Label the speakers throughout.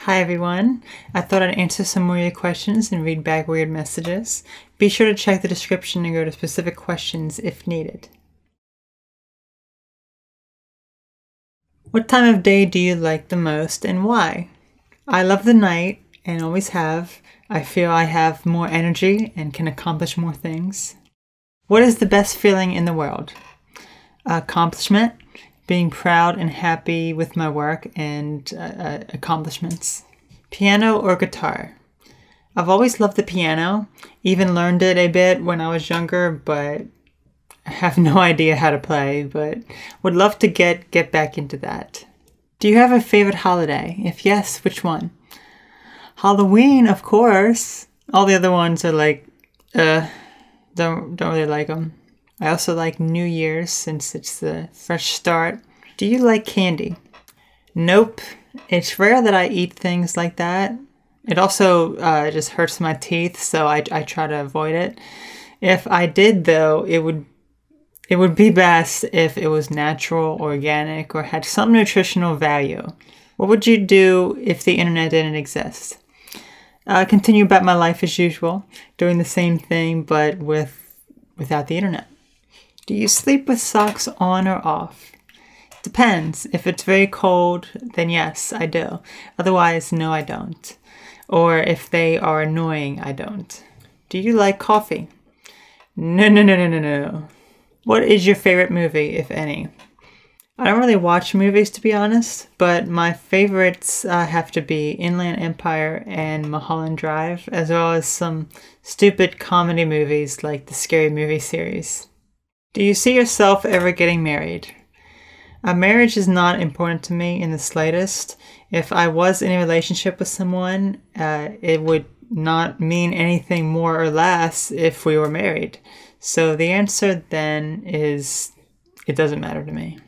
Speaker 1: Hi everyone, I thought I'd answer some more of your questions and read back weird messages. Be sure to check the description and go to specific questions if needed. What time of day do you like the most and why? I love the night and always have. I feel I have more energy and can accomplish more things. What is the best feeling in the world? Accomplishment. Being proud and happy with my work and accomplishments. Piano or guitar? I've always loved the piano, even learned it a bit when I was younger, but I have no idea how to play, but would love to get back into that. Do you have a favorite holiday? If yes, which one? Halloween, of course. All the other ones are like, don't really like them. I also like New Year's since it's the fresh start. Do you like candy? Nope. It's rare that I eat things like that. It also just hurts my teeth, so I try to avoid it. If I did though, it would be best if it was natural, organic, or had some nutritional value. What would you do if the internet didn't exist? Continue about my life as usual, doing the same thing but without the internet. Do you sleep with socks on or off? Depends. If it's very cold, then yes, I do. Otherwise, no, I don't. Or if they are annoying, I don't. Do you like coffee? No. What is your favorite movie, if any? I don't really watch movies, to be honest, but my favorites have to be Inland Empire and Mulholland Drive, as well as some stupid comedy movies like the Scary Movie series. Do you see yourself ever getting married? Marriage is not important to me in the slightest. If I was in a relationship with someone, it would not mean anything more or less if we were married. So the answer then is, it doesn't matter to me.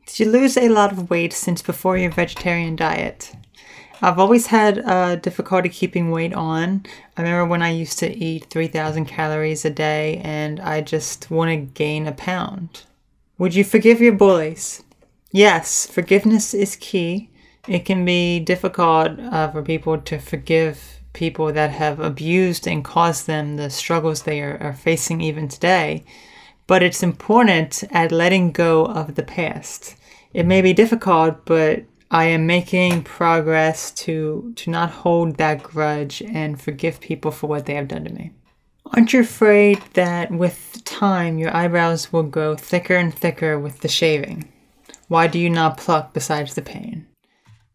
Speaker 1: Did you lose a lot of weight since before your vegetarian diet? I've always had difficulty keeping weight on. I remember when I used to eat 3,000 calories a day and I just want to gain a pound. Would you forgive your bullies? Yes, forgiveness is key. It can be difficult for people to forgive people that have abused and caused them the struggles they are facing even today. But it's important at letting go of the past. It may be difficult, but I am making progress to not hold that grudge and forgive people for what they have done to me. Aren't you afraid that with time your eyebrows will grow thicker and thicker with the shaving? Why do you not pluck besides the pain?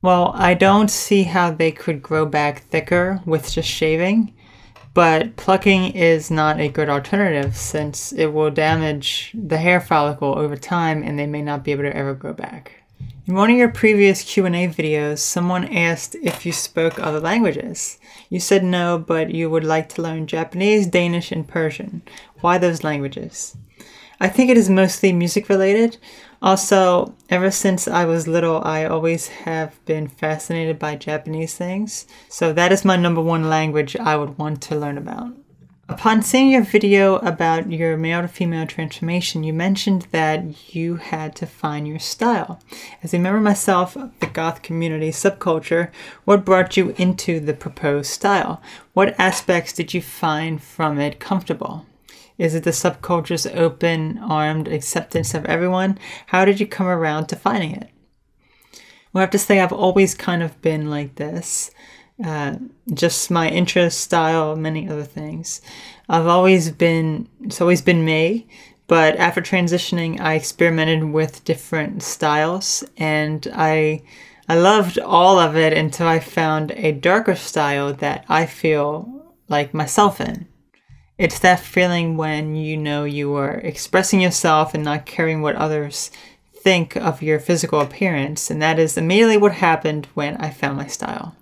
Speaker 1: Well, I don't see how they could grow back thicker with just shaving, but plucking is not a good alternative since it will damage the hair follicle over time and they may not be able to ever grow back. In one of your previous Q&A videos, someone asked if you spoke other languages. You said no, but you would like to learn Japanese, Danish, and Persian. Why those languages? I think it is mostly music related. Also, ever since I was little, I always have been fascinated by Japanese things. So that is my #1 language I would want to learn about. Upon seeing your video about your male to female transformation, you mentioned that you had to find your style. As a member myself of the Goth community subculture, what brought you into the proposed style? What aspects did you find from it comfortable? Is it the subculture's open-armed acceptance of everyone? How did you come around to finding it? Well, I have to say I've always kind of been like this. Just my interest, style, many other things. It's always been me, but after transitioning, I experimented with different styles, and I loved all of it until I found a darker style that I feel like myself in. It's that feeling when you know you are expressing yourself and not caring what others think of your physical appearance, and that is immediately what happened when I found my style.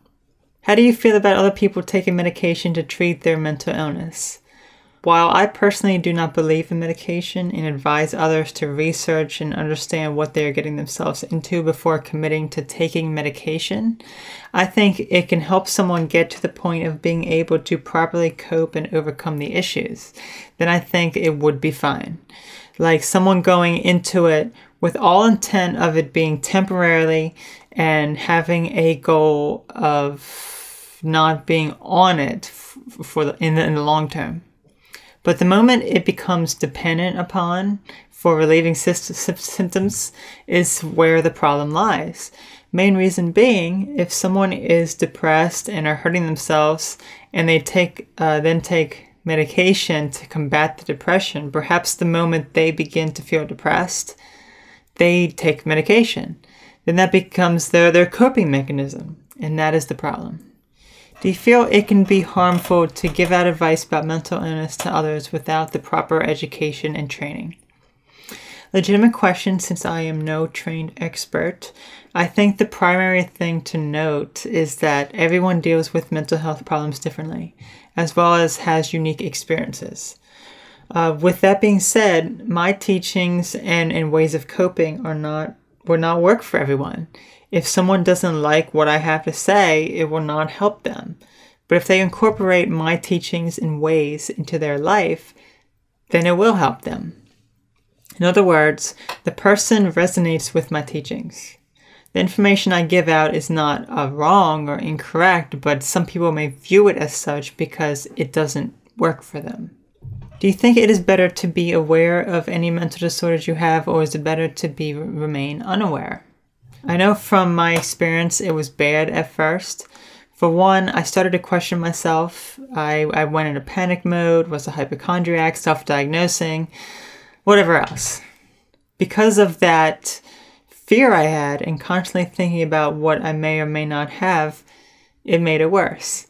Speaker 1: How do you feel about other people taking medication to treat their mental illness? While I personally do not believe in medication and advise others to research and understand what they are getting themselves into before committing to taking medication, I think it can help someone get to the point of being able to properly cope and overcome the issues. Then I think it would be fine. Like someone going into it with all intent of it being temporarily and having a goal of not being on it in the long term. But the moment it becomes dependent upon for relieving symptoms is where the problem lies. Main reason being, if someone is depressed and are hurting themselves and they then take medication to combat the depression, perhaps the moment they begin to feel depressed, they take medication. Then that becomes their coping mechanism, and that is the problem. Do you feel it can be harmful to give out advice about mental illness to others without the proper education and training? Legitimate question, since I am no trained expert. I think the primary thing to note is that everyone deals with mental health problems differently, as well as has unique experiences. With that being said, my teachings and ways of coping will not work for everyone. If someone doesn't like what I have to say, it will not help them. But if they incorporate my teachings and ways into their life, then it will help them. In other words, the person resonates with my teachings. The information I give out is not wrong or incorrect, but some people may view it as such because it doesn't work for them. Do you think it is better to be aware of any mental disorders you have, or is it better to remain unaware? I know from my experience it was bad at first. For one, I started to question myself. I went into panic mode, was a hypochondriac, self-diagnosing, whatever else. Because of that fear I had and constantly thinking about what I may or may not have, it made it worse.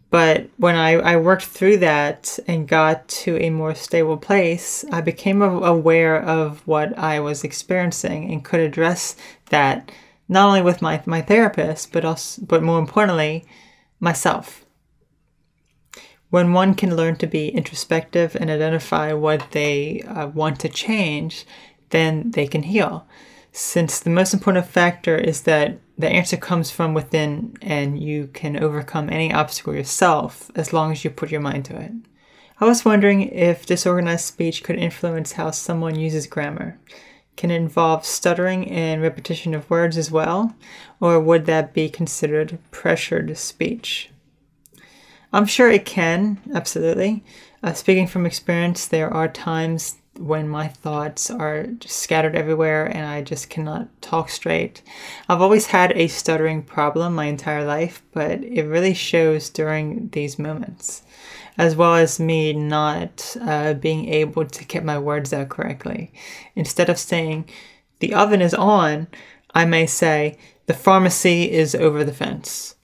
Speaker 1: But when I worked through that and got to a more stable place, I became aware of what I was experiencing and could address that not only with my therapist, but more importantly, myself. When one can learn to be introspective and identify what they want to change, then they can heal. Since the most important factor is that the answer comes from within and you can overcome any obstacle yourself as long as you put your mind to it. I was wondering if disorganized speech could influence how someone uses grammar. Can it involve stuttering and repetition of words as well? Or would that be considered pressured speech? I'm sure it can, absolutely. Speaking from experience, there are times when my thoughts are just scattered everywhere and I just cannot talk straight. I've always had a stuttering problem my entire life, but it really shows during these moments, as well as me not being able to get my words out correctly. Instead of saying, "The oven is on," I may say, "The pharmacy is over the fence."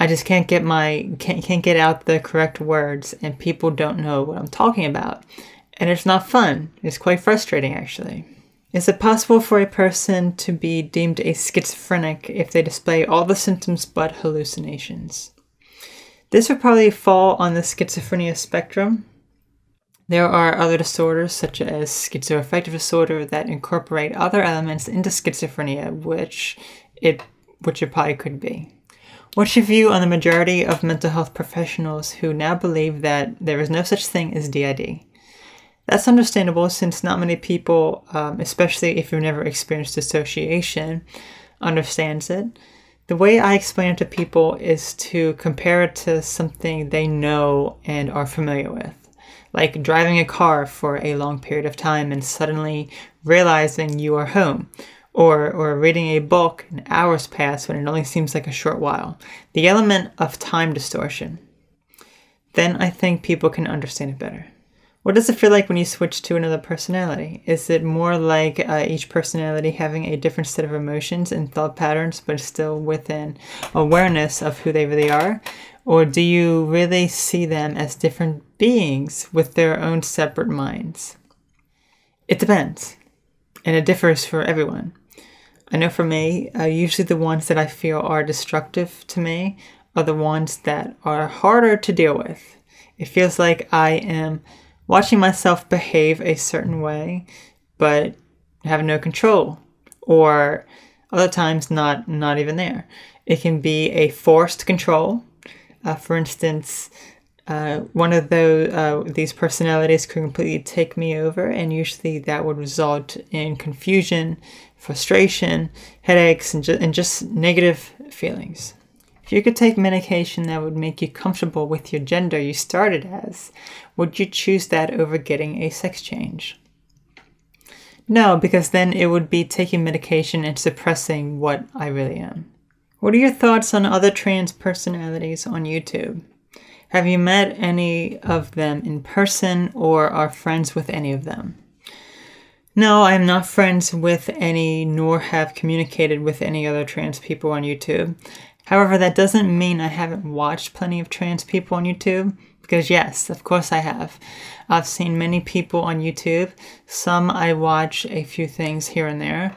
Speaker 1: I just can't get out the correct words, and people don't know what I'm talking about. And it's not fun. It's quite frustrating, actually. Is it possible for a person to be deemed a schizophrenic if they display all the symptoms but hallucinations? This would probably fall on the schizophrenia spectrum. There are other disorders, such as schizoaffective disorder, that incorporate other elements into schizophrenia, which it probably could be. What's your view on the majority of mental health professionals who now believe that there is no such thing as DID? That's understandable, since not many people, especially if you've never experienced dissociation, understands it. The way I explain it to people is to compare it to something they know and are familiar with, like driving a car for a long period of time and suddenly realizing you are home, or reading a book and hours pass when it only seems like a short while. The element of time distortion. Then I think people can understand it better. What does it feel like when you switch to another personality? Is it more like each personality having a different set of emotions and thought patterns, but still within awareness of who they really are? Or do you really see them as different beings with their own separate minds? It depends, and it differs for everyone. I know for me, usually the ones that I feel are destructive to me are the ones that are harder to deal with. It feels like I am watching myself behave a certain way, but have no control, or other times not even there. It can be a forced control. For instance, one of these personalities could completely take me over, and usually that would result in confusion, frustration, headaches, and just negative feelings. If you could take medication that would make you comfortable with your gender you started as, would you choose that over getting a sex change? No, because then it would be taking medication and suppressing what I really am. What are your thoughts on other trans personalities on YouTube? Have you met any of them in person or are friends with any of them? No, I am not friends with any, nor have communicated with any other trans people on YouTube. However, that doesn't mean I haven't watched plenty of trans people on YouTube, because yes, of course I have. I've seen many people on YouTube. Some I watch a few things here and there.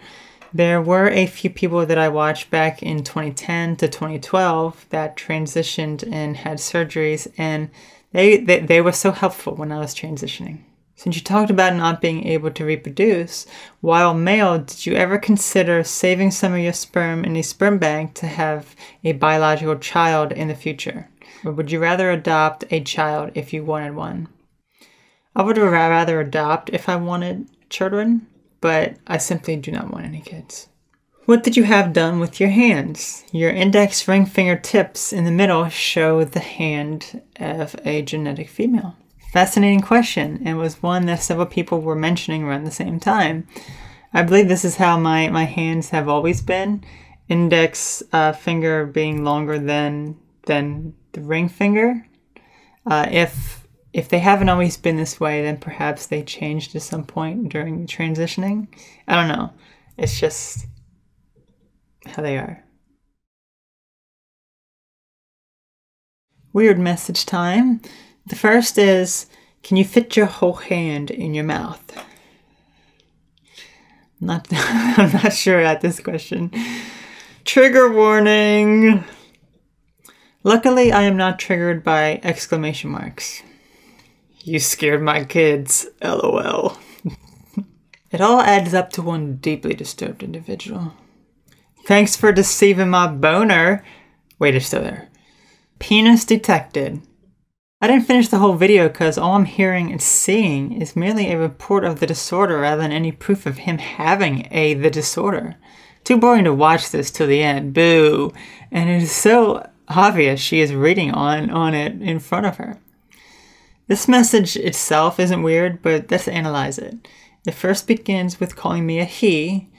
Speaker 1: There were a few people that I watched back in 2010 to 2012 that transitioned and had surgeries, and they were so helpful when I was transitioning. Since you talked about not being able to reproduce, while male, did you ever consider saving some of your sperm in a sperm bank to have a biological child in the future? Or would you rather adopt a child if you wanted one? I would rather adopt if I wanted children, but I simply do not want any kids. What did you have done with your hands? Your index ring finger tips in the middle show the hand of a genetic female. Fascinating question, and was one that several people were mentioning around the same time. I believe this is how my hands have always been. Index finger being longer than the ring finger. If they haven't always been this way, then perhaps they changed at some point during transitioning. I don't know. It's just how they are. Weird message time. The first is, can you fit your whole hand in your mouth? I'm not sure at this question. Trigger warning. Luckily, I am not triggered by exclamation marks. You scared my kids, LOL. It all adds up to one deeply disturbed individual. Thanks for deceiving my boner. Wait, it's still there. Penis detected. I didn't finish the whole video because all I'm hearing and seeing is merely a report of the disorder rather than any proof of him having the disorder. Too boring to watch this till the end. Boo. And it is so obvious she is reading on it in front of her. This message itself isn't weird, but let's analyze it. It first begins with calling me a he,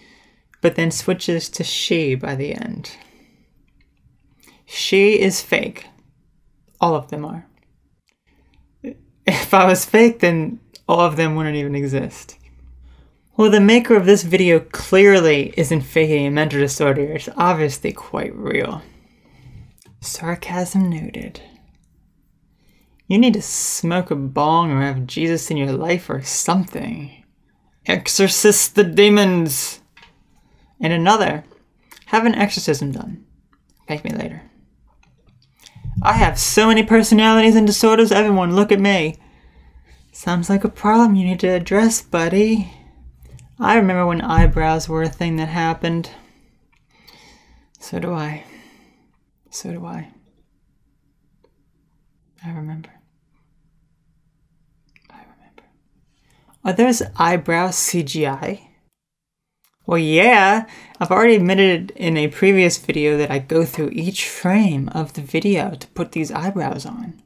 Speaker 1: but then switches to she by the end. She is fake. All of them are. If I was fake, then all of them wouldn't even exist. Well, the maker of this video clearly isn't faking a mental disorder. It's obviously quite real. Sarcasm noted. You need to smoke a bong or have Jesus in your life or something. Exorcist the demons. And another, have an exorcism done. Thank me later. I have so many personalities and disorders, everyone look at me. Sounds like a problem you need to address, buddy. I remember when eyebrows were a thing that happened. So do I. So do I. I remember. Are those eyebrows CGI? Well, yeah, I've already admitted in a previous video that I go through each frame of the video to put these eyebrows on.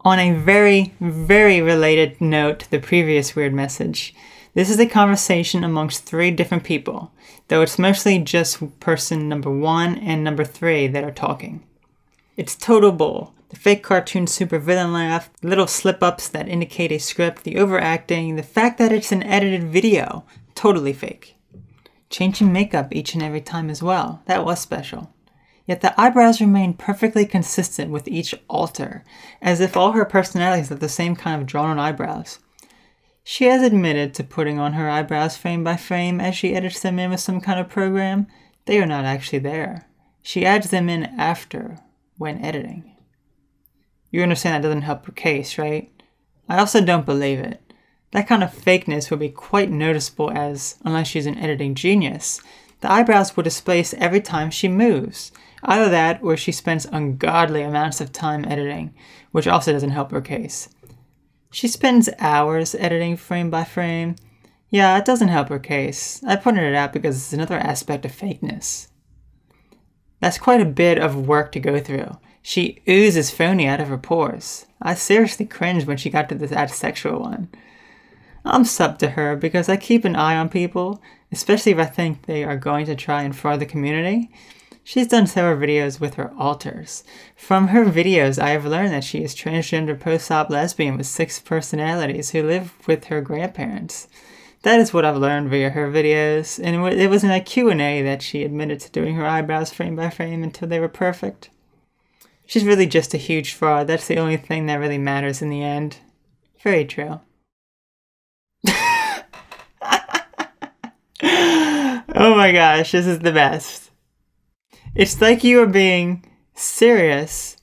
Speaker 1: On a very, very related note to the previous weird message, this is a conversation amongst 3 different people, though it's mostly just person number 1 and number 3 that are talking. It's total bull. The fake cartoon supervillain laugh, the little slip-ups that indicate a script, the overacting, the fact that it's an edited video, totally fake. Changing makeup each and every time as well, that was special. Yet the eyebrows remain perfectly consistent with each alter, as if all her personalities have the same kind of drawn-on eyebrows. She has admitted to putting on her eyebrows frame by frame as she edits them in with some kind of program. They are not actually there. She adds them in after, when editing. You understand that doesn't help her case, right? I also don't believe it. That kind of fakeness would be quite noticeable as, unless she's an editing genius, The eyebrows will displace every time she moves. Either that or she spends ungodly amounts of time editing, which also doesn't help her case. She spends hours editing frame by frame. Yeah, it doesn't help her case. I pointed it out because it's another aspect of fakeness. That's quite a bit of work to go through. She oozes phony out of her pores. I seriously cringed when she got to this asexual one. I'm sub to her because I keep an eye on people, especially if I think they are going to try and fraud the community. She's done several videos with her alters. From her videos, I have learned that she is transgender post-op lesbian with 6 personalities who live with her grandparents. That is what I've learned via her videos, and it was in a Q&A that she admitted to doing her eyebrows frame by frame until they were perfect. She's really just a huge fraud. That's the only thing that really matters in the end. Very true. Oh my gosh, this is the best. It's like you are being serious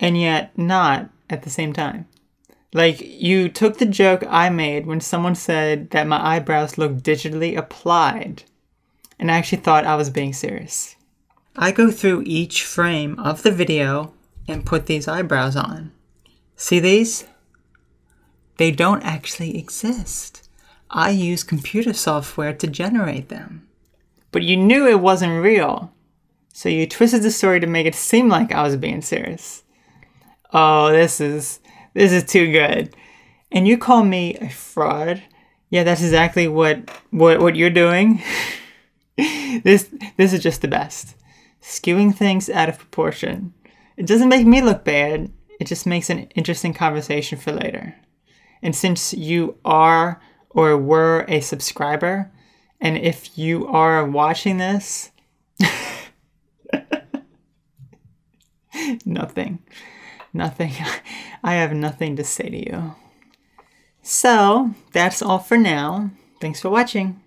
Speaker 1: and yet not at the same time. Like, you took the joke I made when someone said that my eyebrows look digitally applied, and I actually thought I was being serious. I go through each frame of the video and put these eyebrows on. See these? They don't actually exist. I use computer software to generate them. But you knew it wasn't real. So you twisted the story to make it seem like I was being serious. Oh, this is too good. And you call me a fraud? Yeah, that's exactly what you're doing. This is just the best. Skewing things out of proportion. It doesn't make me look bad. It just makes an interesting conversation for later. And since you are or were a subscriber, and if you are watching this, Nothing. I have nothing to say to you. So, that's all for now. Thanks for watching.